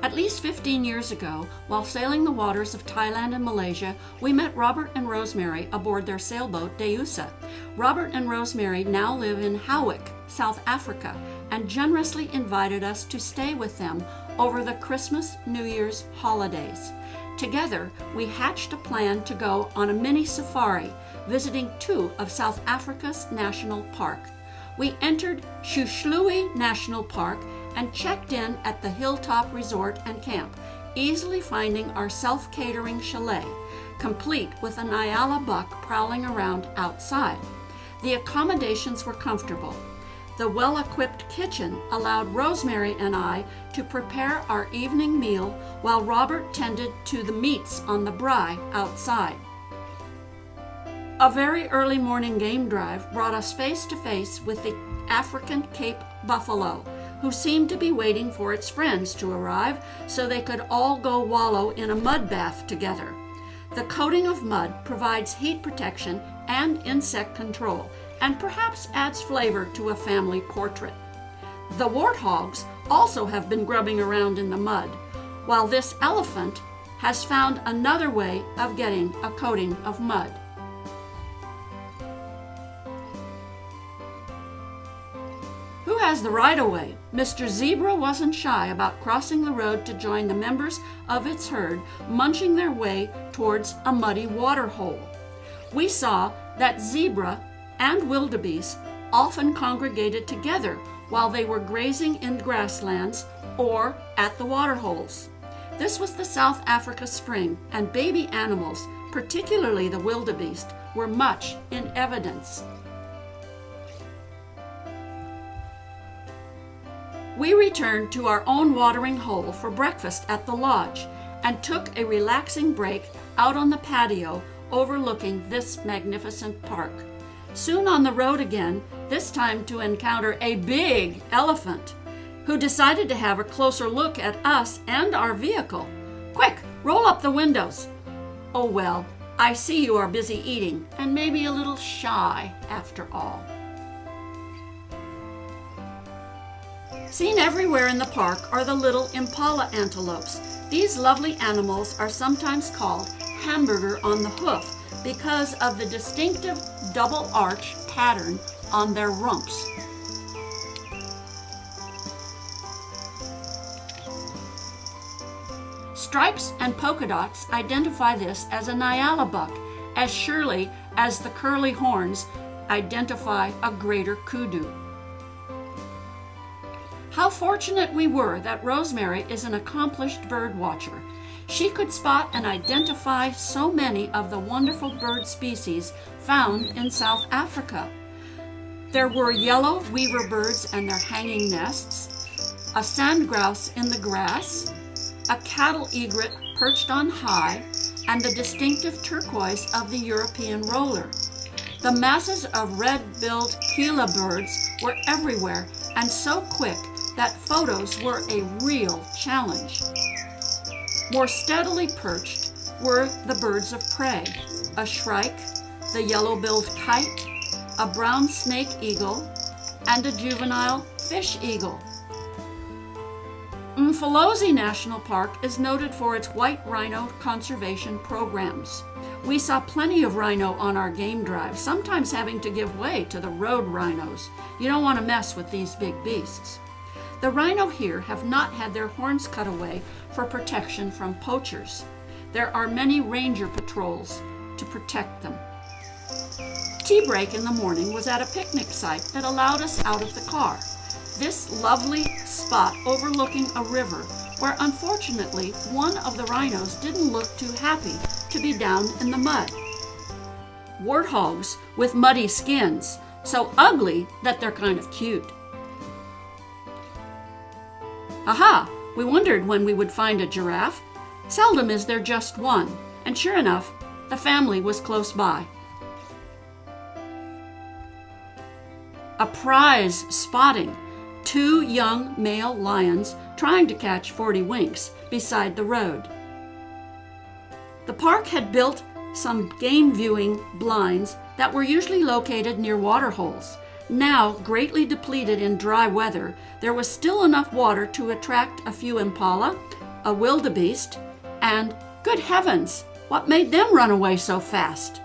At least 15 years ago, while sailing the waters of Thailand and Malaysia, we met Robert and Rosemary aboard their sailboat Deusa. Robert and Rosemary now live in Howick, South Africa, and generously invited us to stay with them over the Christmas, New Year's holidays. Together, we hatched a plan to go on a mini safari, visiting 2 of South Africa's national parks. We entered Shushluwe National Park and checked in at the Hilltop Resort and Camp, easily finding our self-catering chalet, complete with a Nyala buck prowling around outside. The accommodations were comfortable. The well-equipped kitchen allowed Rosemary and I to prepare our evening meal while Robert tended to the meats on the braai outside. A very early morning game drive brought us face to face with the African Cape buffalo, who seemed to be waiting for its friends to arrive so they could all go wallow in a mud bath together. The coating of mud provides heat protection and insect control, and perhaps adds flavor to a family portrait. The warthogs also have been grubbing around in the mud, while this elephant has found another way of getting a coating of mud. Who has the right-of-way? Mr. Zebra wasn't shy about crossing the road to join the members of its herd munching their way towards a muddy water hole. We saw that zebra and wildebeest often congregated together while they were grazing in grasslands or at the water holes. This was the South Africa spring, and baby animals, particularly the wildebeest, were much in evidence. We returned to our own watering hole for breakfast at the lodge and took a relaxing break out on the patio overlooking this magnificent park. Soon on the road again, this time to encounter a big elephant who decided to have a closer look at us and our vehicle. Quick, roll up the windows. Oh well, I see you are busy eating and maybe a little shy after all. Seen everywhere in the park are the little impala antelopes. These lovely animals are sometimes called hamburger on the hoof because of the distinctive double arch pattern on their rumps. Stripes and polka dots identify this as a Nyala buck, as surely as the curly horns identify a greater kudu. How fortunate we were that Rosemary is an accomplished bird watcher. She could spot and identify so many of the wonderful bird species found in South Africa. There were yellow weaver birds and their hanging nests, a sand grouse in the grass, a cattle egret perched on high, and the distinctive turquoise of the European roller. The masses of red-billed Gila birds were everywhere and so quick that photos were a real challenge. More steadily perched were the birds of prey, a shrike, the yellow-billed kite, a brown snake eagle, and a juvenile fish eagle. Mfolozi National Park is noted for its white rhino conservation programs. We saw plenty of rhino on our game drive, sometimes having to give way to the road rhinos. You don't want to mess with these big beasts. The rhino here have not had their horns cut away for protection from poachers. There are many ranger patrols to protect them. Tea break in the morning was at a picnic site that allowed us out of the car. This lovely spot overlooking a river where unfortunately one of the rhinos didn't look too happy to be down in the mud. Warthogs with muddy skins, so ugly that they're kind of cute. Aha! We wondered when we would find a giraffe. Seldom is there just one, and sure enough, the family was close by. A prize spotting. 2 young male lions trying to catch 40 winks beside the road. The park had built some game viewing blinds that were usually located near water holes. Now greatly depleted in dry weather, there was still enough water to attract a few impala, a wildebeest, and, good heavens, what made them run away so fast?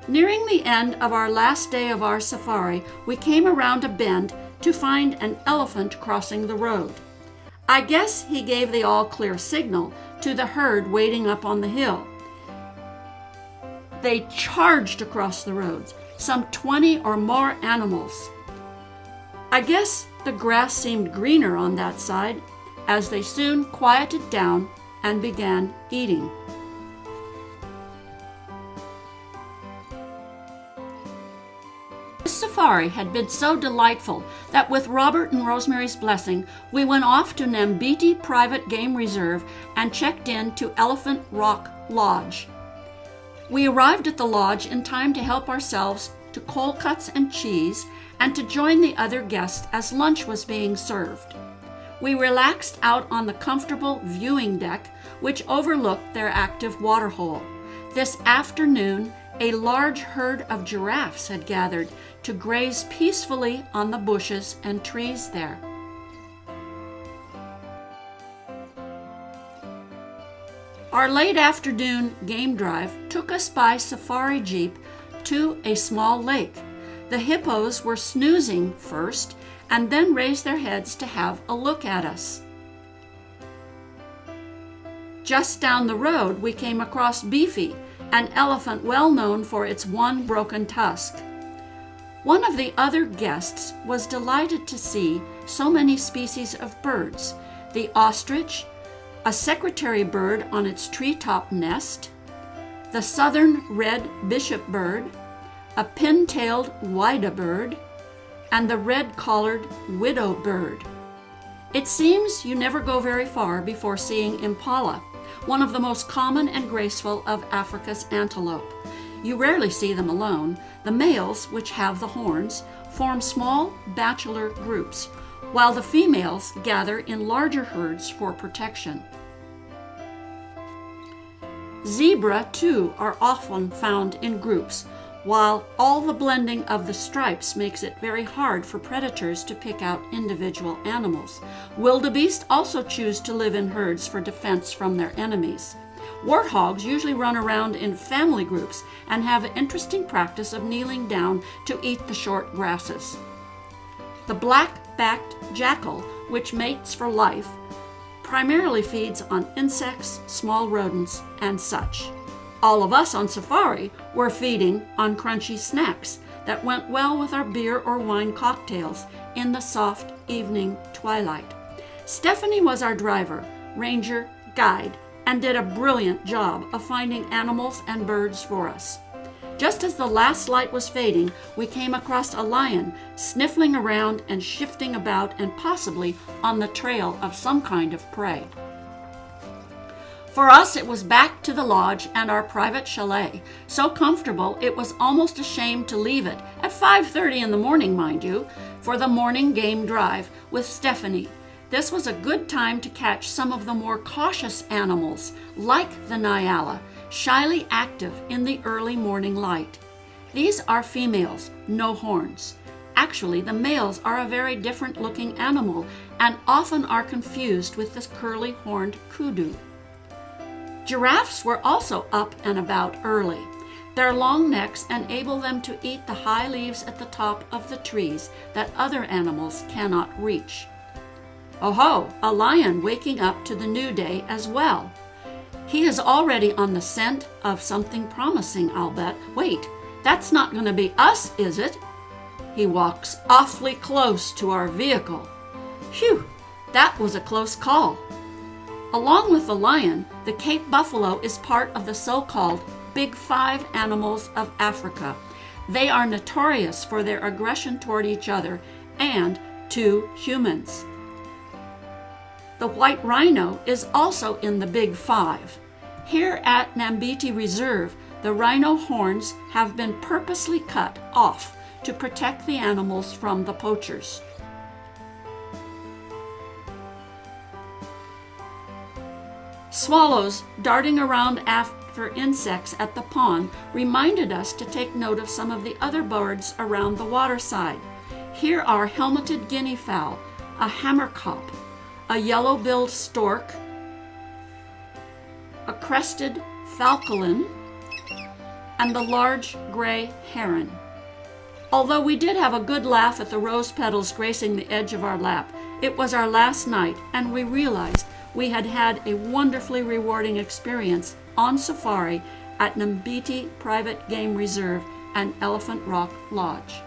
Nearing the end of our last day of our safari, we came around a bend to find an elephant crossing the road. I guess he gave the all-clear signal to the herd waiting up on the hill. They charged across the roads, some 20 or more animals. I guess the grass seemed greener on that side, as they soon quieted down and began eating. This safari had been so delightful that with Robert and Rosemary's blessing, we went off to Nambiti Private Game Reserve and checked in to Elephant Rock Lodge. We arrived at the lodge in time to help ourselves to cold cuts and cheese and to join the other guests as lunch was being served. We relaxed out on the comfortable viewing deck which overlooked their active waterhole. This afternoon, a large herd of giraffes had gathered to graze peacefully on the bushes and trees there. Our late afternoon game drive took us by safari jeep to a small lake. The hippos were snoozing first and then raised their heads to have a look at us. Just down the road, we came across Beefy, an elephant well known for its one broken tusk. One of the other guests was delighted to see so many species of birds: the ostrich, a secretary bird on its treetop nest, the southern red bishop bird, a pin-tailed whydah bird, and the red-collared widow bird. It seems you never go very far before seeing impala, one of the most common and graceful of Africa's antelope. You rarely see them alone. The males, which have the horns, form small bachelor groups, while the females gather in larger herds for protection. Zebra, too, are often found in groups, while all the blending of the stripes makes it very hard for predators to pick out individual animals. Wildebeest also choose to live in herds for defense from their enemies. Warthogs usually run around in family groups and have an interesting practice of kneeling down to eat the short grasses. The black-backed jackal, which mates for life, primarily feeds on insects, small rodents, and such. All of us on safari were feeding on crunchy snacks that went well with our beer or wine cocktails in the soft evening twilight. Stephanie was our driver, ranger, guide, and did a brilliant job of finding animals and birds for us. Just as the last light was fading, we came across a lion sniffling around and shifting about and possibly on the trail of some kind of prey. For us, it was back to the lodge and our private chalet, so comfortable it was almost a shame to leave it, at 5:30 in the morning, mind you, for the morning game drive with Stephanie. This was a good time to catch some of the more cautious animals, like the nyala, shyly active in the early morning light. These are females, no horns. Actually, the males are a very different looking animal and often are confused with this curly horned kudu. Giraffes were also up and about early. Their long necks enable them to eat the high leaves at the top of the trees that other animals cannot reach. Oh-ho, a lion waking up to the new day as well. He is already on the scent of something promising, I'll bet. Wait, that's not going to be us, is it? He walks awfully close to our vehicle. Phew, that was a close call. Along with the lion, the Cape buffalo is part of the so-called Big Five animals of Africa. They are notorious for their aggression toward each other and to humans. The white rhino is also in the Big Five. Here at Nambiti Reserve, the rhino horns have been purposely cut off to protect the animals from the poachers. Swallows darting around after insects at the pond reminded us to take note of some of the other birds around the waterside. Here are helmeted guinea fowl, a hammerkop, a yellow-billed stork, a crested falcon, and the large gray heron. Although we did have a good laugh at the rose petals gracing the edge of our lap, it was our last night, and we realized we had had a wonderfully rewarding experience on safari at Nambiti Private Game Reserve and Elephant Rock Lodge.